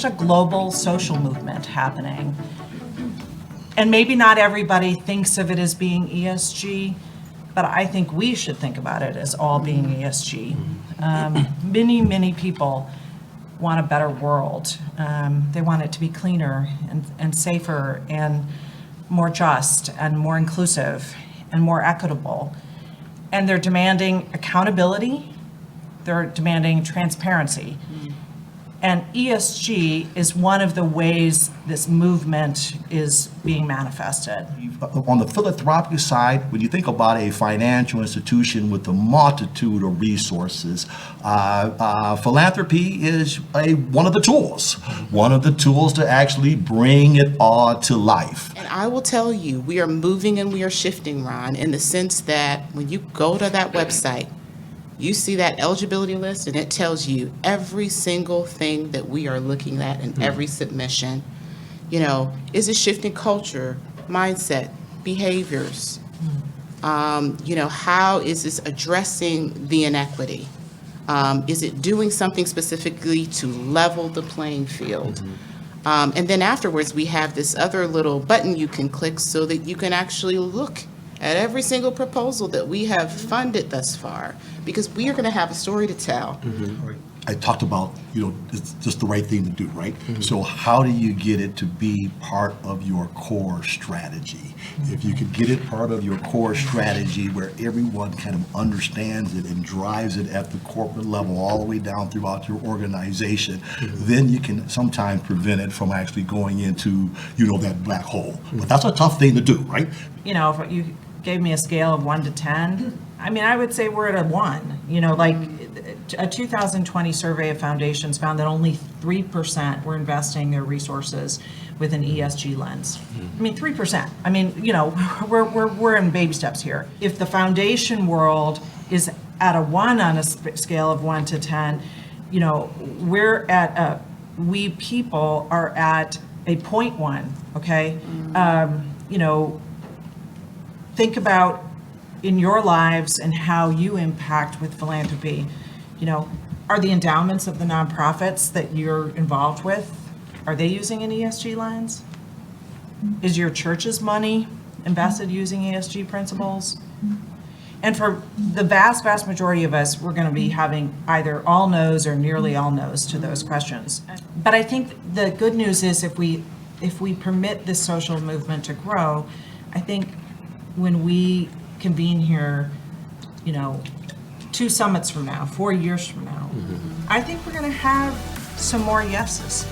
there's a global social movement happening. And maybe not everybody thinks of it as being ESG, but I think we should think about it as all being ESG. Many people want a better world. They want it to be cleaner and safer and more just and more inclusive and more equitable. And they're demanding accountability. They're demanding transparency. And ESG is one of the ways this movement is being manifested. On the philanthropy side, when you think about a financial institution with a multitude of resources, philanthropy is one of the tools to actually bring it all to life. And I will tell you, we are moving and we are shifting, Ron, in the sense that when you go to that website, you see that eligibility list and it tells you every single thing that we are looking at in every submission. You know, is it shifting culture, mindset, behaviors? You know, how is this addressing the inequity? Is it doing something specifically to level the playing field? And then afterwards, we have this other little button you can click so that you can actually look at every single proposal that we have funded thus far, because we are going to have a story to tell. I talked about, it's just the right thing to do, right? So how do you get it to be part of your core strategy? If you could get it part of your core strategy where everyone kind of understands it and drives it at the corporate level all the way down throughout your organization, then you can sometimes prevent it from actually going into, that black hole. But that's a tough thing to do, right? If you gave me a scale of 1 to 10, I would say we're at a 1. A 2020 survey of foundations found that only 3% were investing their resources with an ESG lens. 3%. We're in baby steps here. If the foundation world is at a 1 on a scale of 1 to 10, we people are at a 0.1. Okay. Think about in your lives and how you impact with philanthropy. Are the endowments of the nonprofits that you're involved with, are they using an ESG lens? Is your church's money invested using ESG principles? And for the vast majority of us, we're going to be having either all no's or nearly all no's to those questions. But I think the good news is if we permit this social movement to grow, I think when we convene here, 2 summits from now, 4 years from now, I think we're going to have some more yeses.